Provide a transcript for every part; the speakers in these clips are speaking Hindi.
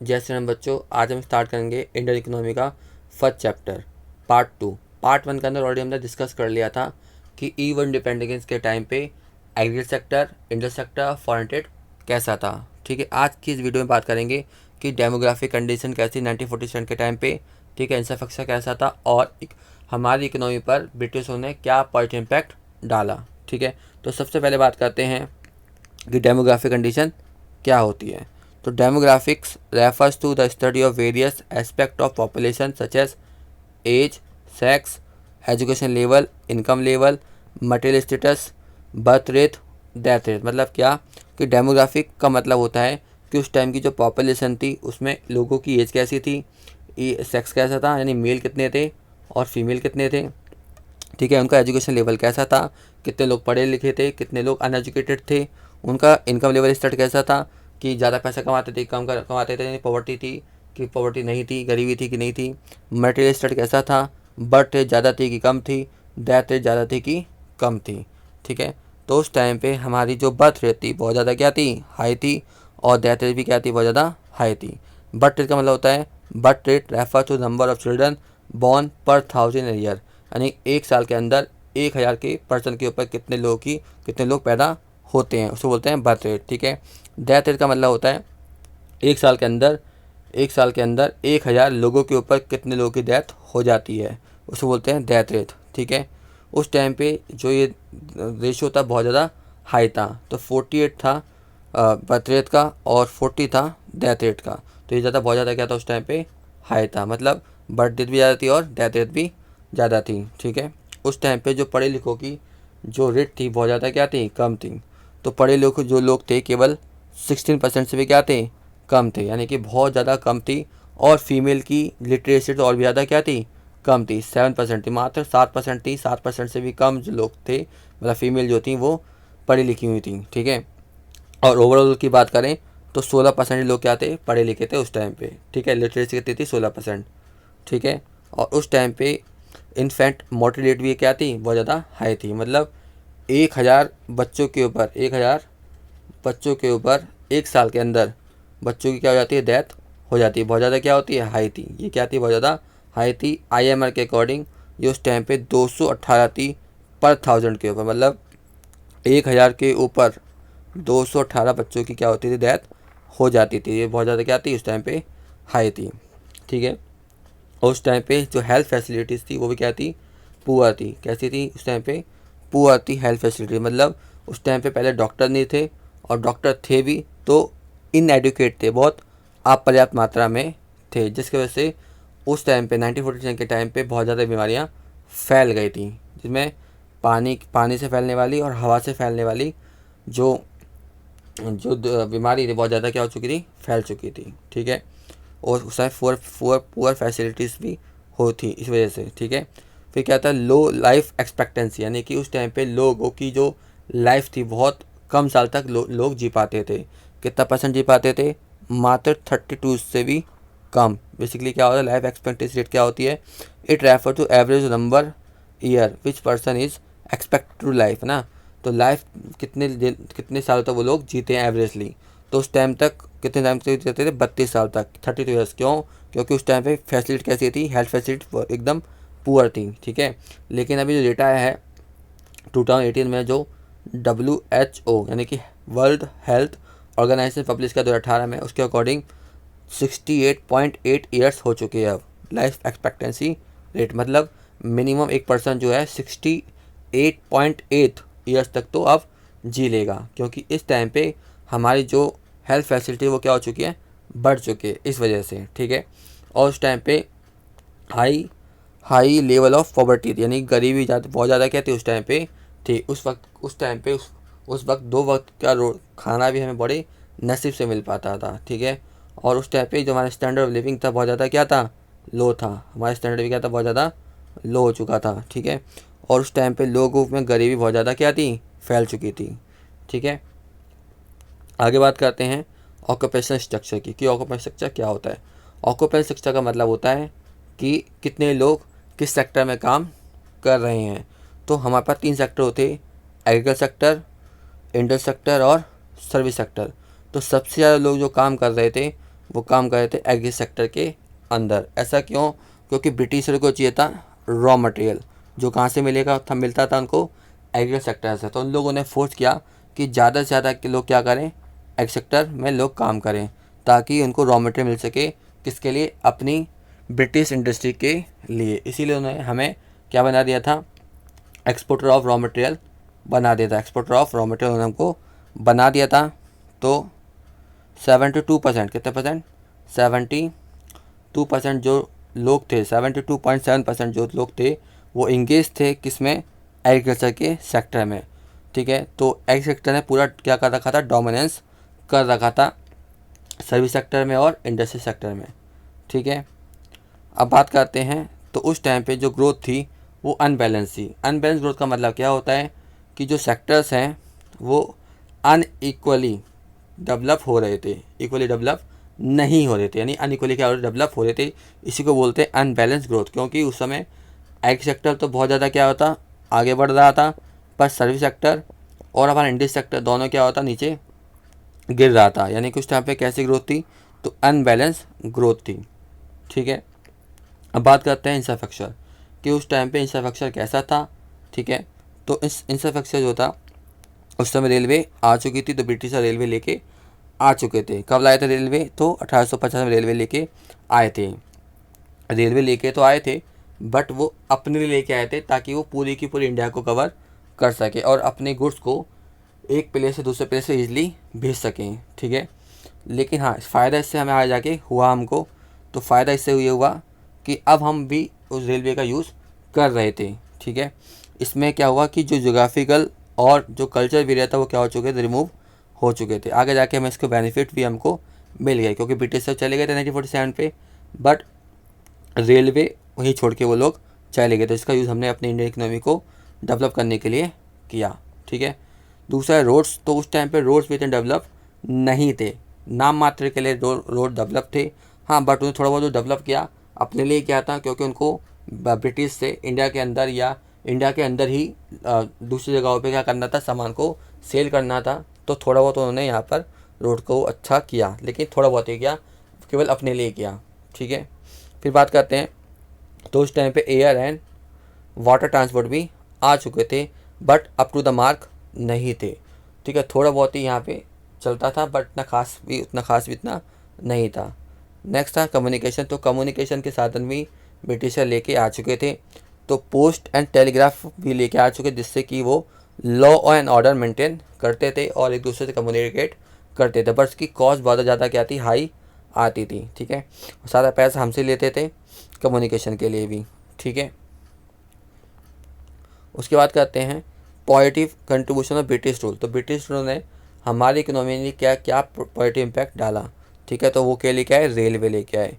जय श्री राम बच्चों, आज हम स्टार्ट करेंगे इंडियन इकोनॉमी का फर्स्ट चैप्टर पार्ट 2। पार्ट 1 के अंदर ऑलरेडी हमने डिस्कस कर लिया था कि ई1 इंडिपेंडेंस के टाइम पे agriculture sector, industrial sector, foreign trade कैसा था। ठीक है, आज की इस वीडियो में बात करेंगे कि डेमोग्राफिक कंडीशन कैसी 1947 के टाइम पे, ठीक है, इंफ्रास्ट्रक्चर कैसा था और हमारी इकोनॉमी पर ब्रिटिशों ने क्या पॉजिटिव इम्पैक्ट डाला। ठीक है, तो सबसे पहले बात करते हैं कि डेमोग्राफिक कंडीशन क्या होती है। तो demographics refers to the study of various aspect of population such as age, sex, education level, income level, material status, birth rate, death rate. मतलब क्या कि डेमोग्राफिक का मतलब होता है कि उस टाइम की जो पॉपुलेशन थी उसमें लोगों की एज कैसी थी, सेक्स कैसा था, यानी मेल कितने थे और फीमेल कितने थे। ठीक है, उनका एजुकेशन लेवल कैसा था, कितने लोग पढ़े लिखे थे, कितने लोग अनएजुकेटेड थे, उनका इनकम लेवल स्टेट कैसा था कि ज़्यादा पैसा कमाते थे, कम कमाते थे, यानी पॉवर्टी थी कि पॉवर्टी नहीं थी, गरीबी थी कि नहीं थी। मटेरियल स्टेट कैसा था, बर्थ रेट ज़्यादा थी कि कम थी, डेथ रेट ज़्यादा थी कि कम थी। ठीक है, तो उस टाइम पे हमारी जो बर्थ रेट थी बहुत ज़्यादा क्या थी, हाई थी, और डेथ रेट भी क्या थी, बहुत ज़्यादा हाई थी। बर्थ रेट का मतलब होता है, birth rate refer to number of children born per 1000 year, यानी एक साल के अंदर 1000 के पर्सन के ऊपर कितने लोग पैदा होते हैं, उसको बोलते हैं बर्थ रेट। ठीक है, डेथ रेट का मतलब होता है एक साल के अंदर 1000 लोगों के ऊपर कितने लोगों की डेथ हो जाती है, उसको बोलते हैं डेथ रेट। ठीक है, उस टाइम पे जो ये रेशियो था बहुत ज़्यादा हाई था, तो 48 था बर्थ रेट का और 40 था डेथ रेट का। तो ये बहुत ज़्यादा क्या था उस टाइम पे, हाई था, मतलब बर्थ रेट भी ज़्यादा थी और डेथ रेट भी ज़्यादा थी। ठीक है, उस टाइम पे जो पढ़े लिखों की जो रेट थी बहुत ज़्यादा क्या थी, कम थी। तो पढ़े लिखे जो लोग थे केवल 16% से भी क्या थे, कम थे, यानी कि बहुत ज़्यादा कम थी। और फीमेल की लिटरेसी तो और भी ज़्यादा क्या थी, कम थी, 7% थी, मात्र 7% थी। 7% से भी कम जो लोग थे, मतलब फीमेल जो थी वो पढ़ी लिखी हुई थी। ठीक है, और ओवरऑल की बात करें तो 16% लोग क्या थे, पढ़े लिखे थे उस टाइम पे। ठीक है, लिटरेसी कितनी थी, 16%। ठीक है, और उस टाइम पे इनफैक्ट मोर्टेलिटी रेट भी क्या थी, बहुत ज़्यादा हाई थी। मतलब 1000 बच्चों के ऊपर 1 साल के अंदर बच्चों की क्या हो जाती है, डेथ हो जाती है, बहुत ज़्यादा क्या होती है, हाई थी। ये क्या थी, बहुत ज़्यादा हाई थी। IMR के अकॉर्डिंग ये उस टाइम पे 218 थी पर 1000 के ऊपर, मतलब 1000 के ऊपर 218 बच्चों की क्या होती थी, डेथ हो जाती थी। ये बहुत ज़्यादा क्या थी उस टाइम पे, हाई थी। ठीक है, और उस टाइम पे जो हेल्थ फैसिलिटीज़ थी वो भी क्या थी, पुअर थी। कैसी थी उस टाइम पे, पुअर थी हेल्थ फैसिलिटी। मतलब उस टाइम पे पहले डॉक्टर नहीं थे, और डॉक्टर थे भी तो इनएडुकेट थे, बहुत अपर्याप्त मात्रा में थे, जिसकी वजह से उस टाइम पे 1947 के टाइम पे बहुत ज़्यादा बीमारियाँ फैल गई थी, जिसमें पानी से फैलने वाली और हवा से फैलने वाली जो बीमारी थी बहुत ज़्यादा क्या हो चुकी थी, फैल चुकी थी। ठीक है, और उस टाइम पुअर फैसिलिटीज़ भी होती इस वजह से। ठीक है, फिर क्या था, लो लाइफ एक्सपेक्टेंसी, यानी कि उस टाइम पे लोगों की जो लाइफ थी बहुत कम साल तक लोग जी पाते थे। कितना परसेंट जी पाते थे, मात्र 32 से भी कम। बेसिकली क्या होता है, लाइफ एक्सपेक्टेंसी रेट क्या होती है, it refer to average number year which person is expect to life ना। तो लाइफ कितने सालों तक वो लोग जीते हैं एवरेजली। तो उस टाइम तक कितने टाइम तक जीते थे, 32 साल तक, 32 ईयर्स। क्यों, क्योंकि उस टाइम पे फैसिलिटी कैसी थी, हेल्थ फैसिलिटी एकदम पुअर थी। ठीक है, लेकिन अभी जो डेटा है 2018 में जो WHO यानी कि वर्ल्ड हेल्थ ऑर्गेनाइजेशन पब्लिश किया 2018 में, उसके अकॉर्डिंग 68.8 ईयर्स हो चुके हैं अब लाइफ एक्सपेक्टेंसी रेट। मतलब मिनिमम एक पर्सन जो है 68.8 ईयर्स तक तो अब जी लेगा, क्योंकि इस टाइम पे हमारी जो हेल्थ फैसिलिटी वो क्या हो चुकी है, बढ़ चुकी है इस वजह से। ठीक है, और उस टाइम पे high high level of poverty थी, यानी गरीबी बहुत ज़्यादा क्या थी उस टाइम पे थी। उस टाइम पे उस वक्त 2 वक्त का खाना भी हमें बड़े नसीब से मिल पाता था। ठीक है, और उस टाइम पे जो हमारा स्टैंडर्ड ऑफ लिविंग था बहुत ज़्यादा क्या था, लो था। हमारा स्टैंडर्ड भी क्या था, बहुत ज़्यादा लो हो चुका था। ठीक है, और उस टाइम पे लोगों में गरीबी बहुत ज़्यादा क्या थी, फैल चुकी थी। ठीक है, आगे बात करते हैं ऑक्यूपेशनल स्ट्रक्चर की, कि ऑक्यूपेशनल स्ट्रक्चर क्या होता है। ऑक्यूपेशनल स्ट्रक्चर का मतलब होता है कि कितने लोग किस सेक्टर में काम कर रहे हैं। तो हमारे पास 3 सेक्टर होते हैं, एग्रीकल्चर सेक्टर, इंडस्ट्रियल सेक्टर और सर्विस सेक्टर। तो सबसे ज़्यादा लोग जो काम कर रहे थे वो काम कर रहे थे एग्री सेक्टर के अंदर। ऐसा क्यों? क्योंकि ब्रिटिशर को चाहिए था रॉ मटेरियल, जो कहाँ से मिलेगा था, मिलता था उनको एग्री सेक्टर से। तो उन लोगों ने फोर्स किया कि ज़्यादा से ज़्यादा के लोग क्या करें, एग्री सेक्टर में लोग काम करें, ताकि उनको रॉ मटेरियल मिल सके। किसके लिए? अपनी ब्रिटिश इंडस्ट्री के लिए। इसीलिए उन्होंने हमें क्या बना दिया था, एक्सपोर्टर ऑफ रॉ मटेरियल बना दिया था। एक्सपोर्टर ऑफ रॉ मटेरियल उन्होंने हमको बना दिया था। तो 72% कितने परसेंट, 72% जो लोग थे, 72.7% जो लोग थे वो इंगेज थे किसमें, एग्रीकल्चर के सेक्टर में। ठीक है, तो एग्री सेक्टर ने पूरा क्या कर रखा था, डोमिनेंस कर रखा था सर्विस सेक्टर में और इंडस्ट्री सेक्टर में। ठीक है, अब बात करते हैं। तो उस टाइम पे जो ग्रोथ थी वो अनबैलेंस थी। अनबैलेंस ग्रोथ का मतलब क्या होता है कि जो सेक्टर्स हैं वो अनइक्वली डेवलप हो रहे थे, इक्वली डेवलप नहीं हो रहे थे, यानी अनइक्वली क्या हो रहे, डेवलप हो रहे थे। इसी को बोलते हैं अनबैलेंस ग्रोथ। क्योंकि उस समय एग्री सेक्टर तो बहुत ज़्यादा क्या होता, आगे बढ़ रहा था, पर सर्विस सेक्टर और हमारा इंडस्ट्री सेक्टर दोनों क्या होता, नीचे गिर रहा था। यानी कि उस टाइम पे कैसी ग्रोथ थी, तो अनबैलेंस ग्रोथ थी। ठीक है, अब बात करते हैं इंफ्रास्ट्रक्चर कि उस टाइम पे इंफ्रास्ट्रक्चर कैसा था। ठीक है, तो इस इंफ्रास्ट्रक्चर जो था उस समय रेलवे आ चुकी थी, तो ब्रिटिश रेलवे लेके आ चुके थे। कब लाए थे रेलवे, तो 1850 में रेलवे लेके आए थे। रेलवे लेके तो आए थे, बट वो अपने लिए लेके आए थे ताकि वो पूरी की पूरी इंडिया को कवर कर सके और अपने गुड्स को एक प्लेस से दूसरे प्लेस से ईजिली भेज सकें। ठीक है, लेकिन हाँ, फ़ायदा इससे हमें आगे जाके हुआ हमको। तो फ़ायदा इससे ये हुआ कि अब हम भी उस रेलवे का यूज़ कर रहे थे। ठीक है, इसमें क्या हुआ कि जो जोग्राफिकल और जो कल्चर भी रहता वो क्या हो चुके थे, रिमूव हो चुके थे। आगे जाके हमें इसको बेनिफिट भी हमको मिल गए, क्योंकि ब्रिटिश सब चले गए थे 1947 पे, बट रेलवे वहीं छोड़ के वो लोग चले गए। तो इसका यूज़ हमने अपनी इंडियन इकोनॉमी को डेवलप करने के लिए किया। ठीक है, दूसरा है रोड्स। तो उस टाइम पे रोड्स भी इतने डेवलप नहीं थे, नाम मात्र के लिए रोड डेवलप थे। हाँ, बट उन्हें थोड़ा बहुत जो डेवलप किया अपने लिए क्या था, क्योंकि उनको ब्रिटिश से इंडिया के अंदर या इंडिया के अंदर ही दूसरी जगहों पे क्या करना था, सामान को सेल करना था। तो थोड़ा बहुत उन्होंने यहाँ पर रोड को अच्छा किया, लेकिन थोड़ा बहुत ही किया, केवल अपने लिए किया। ठीक है, फिर बात करते हैं। तो उस टाइम पे एयर एंड वाटर ट्रांसपोर्ट भी आ चुके थे, but up to the mark नहीं थे। ठीक है, थोड़ा बहुत ही यहाँ पे चलता था, बट उतना खास भी इतना नहीं था। नेक्स्ट था कम्युनिकेशन। तो कम्युनिकेशन के साधन भी ब्रिटिशर लेके आ चुके थे। तो पोस्ट एंड टेलीग्राफ भी लेके आ चुके, जिससे कि वो लॉ एंड ऑर्डर मेंटेन करते थे और एक दूसरे से कम्युनिकेट करते थे। बट उसकी कॉस्ट बहुत ज़्यादा क्या थी, हाई आती थी। ठीक है, सारा पैसा हमसे लेते थे कम्युनिकेशन के लिए भी। ठीक है, उसके बाद करते हैं positive contribution of British rule. तो ब्रिटिश रूल ने हमारी इकोनॉमी में क्या क्या पॉजिटिव इम्पैक्ट डाला। ठीक है, तो वो क्या लेके आए, रेलवे लेके आए।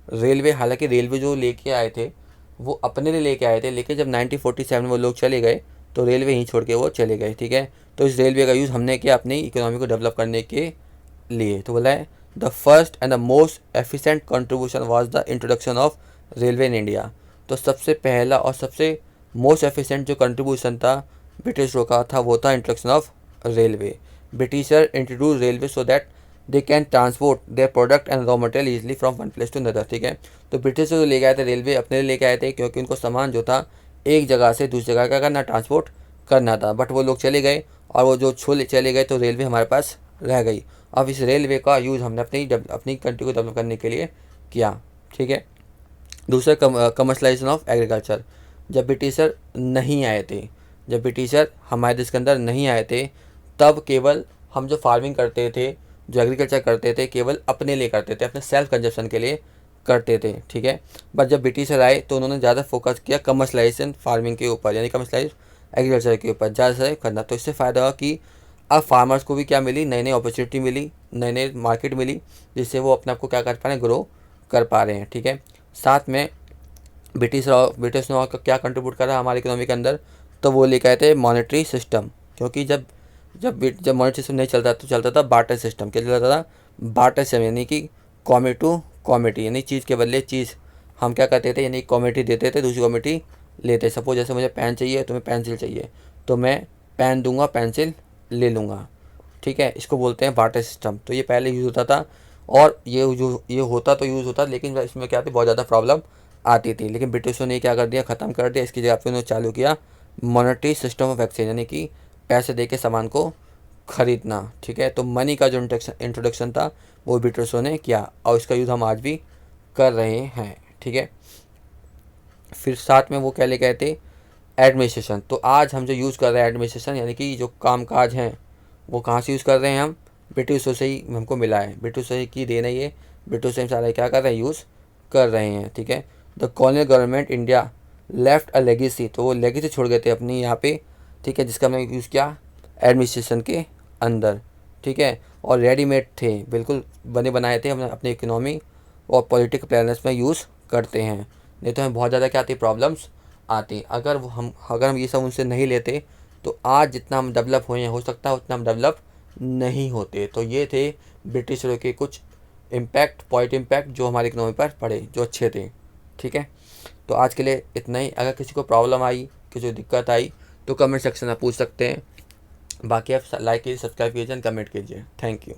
रेलवे, हालांकि रेलवे जो लेके आए थे वो अपने लिए लेके आए थे, लेकिन जब 1947 में वो लोग चले गए तो रेलवे ही छोड़ के वो चले गए। ठीक है, तो इस रेलवे का यूज़ हमने किया अपनी इकोनॉमी को डेवलप करने के लिए। तो बोला है the first and the most efficient contribution was the introduction of railway in India. तो सबसे पहला और सबसे मोस्ट एफिशिएंट जो कंट्रीब्यूशन था ब्रिटिश का था वो था introduction of railway. Britisher introduce railway so that they can transport their product and raw material easily from one place to another. ठीक है, तो ब्रिटिश जो लेके आए थे रेलवे अपने लिए लेके आए थे, क्योंकि उनको सामान जो था एक जगह से दूसरी जगह का करना, ट्रांसपोर्ट करना था। बट वो लोग चले गए और वो जो चले गए तो रेलवे हमारे पास रह गई। अब इस रेलवे का यूज़ हमने अपनी कंट्री को डेवलप करने के लिए किया। ठीक है, दूसरा कमर्शलाइजेशन ऑफ एग्रीकल्चर। जब ब्रिटिशर नहीं आए थे, जब ब्रिटिशर हमारे देश के अंदर नहीं आए थे, तब केवल हम जो फार्मिंग करते थे, जो एग्रीकल्चर करते थे, केवल अपने लिए करते थे, अपने सेल्फ कंजप्शन के लिए करते थे। ठीक है, बट जब ब्रिटिशर आए तो उन्होंने ज़्यादा फोकस किया कमर्शलाइजेशन फार्मिंग के ऊपर, यानी कमर्शलाइज एग्रीकल्चर के ऊपर ज़्यादा से करना। तो इससे फ़ायदा हुआ कि अब फार्मर्स को भी क्या मिली, नई नई अपॉर्चुनिटी मिली, नई नई मार्केट मिली, जिससे वो अपने आप को क्या कर पा रहे हैं, ग्रो कर पा रहे हैं। ठीक है, साथ में ब्रिटिश ने और क्या कंट्रीब्यूट करा हमारी इकोनॉमी के अंदर, तो वो लेकर आए थे मॉनेटरी सिस्टम। क्योंकि जब मॉनेटरी सिस्टम नहीं चलता तो चलता था बार्टर सिस्टम। क्या चलता था, बार्टर सिस्टम, यानी कि कॉमी टू कॉमिटी, यानी चीज़ के बदले चीज़ हम क्या करते थे, यानी कॉमिटी देते थे, दूसरी कॉमिटी लेते। सपोज जैसे मुझे पेन चाहिए, तुम्हें पेंसिल चाहिए, तो मैं पेन दूंगा, पेंसिल ले लूँगा। ठीक है, इसको बोलते हैं बार्टर सिस्टम। तो ये पहले यूज़ होता था और ये होता तो यूज़ होता, लेकिन इसमें क्या थी, बहुत ज़्यादा प्रॉब्लम आती थी। लेकिन ब्रिटिशों ने क्या कर दिया, ख़त्म कर दिया। इसकी जगह पे उन्होंने चालू किया मॉनेटरी सिस्टम ऑफ एक्सचेंज, यानी कि पैसे दे के सामान को खरीदना। ठीक है, तो मनी का जो इंट्रोडक्शन था वो ब्रिटिशों ने किया, और इसका यूज़ हम आज भी कर रहे हैं। ठीक है, फिर साथ में वो क्या लेके आए थे, एडमिनिस्ट्रेशन। तो आज हम जो यूज़ कर रहे हैं एडमिनिस्ट्रेशन, यानी कि जो काम काज हैं वो कहाँ से यूज़ कर रहे हैं हम, ब्रिटिशों से ही हमको मिला है, ब्रिटिशों से की देन है ये, ब्रिटिश से हम सारा क्या कर रहे हैं, यूज़ कर रहे हैं। ठीक है, the colonial government India left a legacy, तो वो लेगेसी छोड़ गए थे अपनी यहाँ पे। ठीक है, जिसका हमने यूज़ किया एडमिनिस्ट्रेशन के अंदर। ठीक है, और रेडीमेड थे, बिल्कुल बने बनाए थे, हमने अपनी इकोनॉमी और पॉलिटिकल प्लानर्स में यूज़ करते हैं। नहीं तो हमें बहुत ज़्यादा क्या आती, प्रॉब्लम्स आती। अगर हम ये सब उनसे नहीं लेते तो आज जितना हम डेवलप हुए हैं, हो सकता है उतना हम डेवलप नहीं होते। तो ये थे ब्रिटिशरों के कुछ पॉजिटिव इम्पैक्ट जो हमारी इकोनॉमी पर पड़े, जो अच्छे थे। ठीक है, तो आज के लिए इतना ही। अगर किसी को प्रॉब्लम आई, किसी को दिक्कत आई, तो कमेंट सेक्शन में पूछ सकते हैं। बाकी आप लाइक कीजिए, सब्सक्राइब कीजिए, कमेंट कीजिए। Thank you.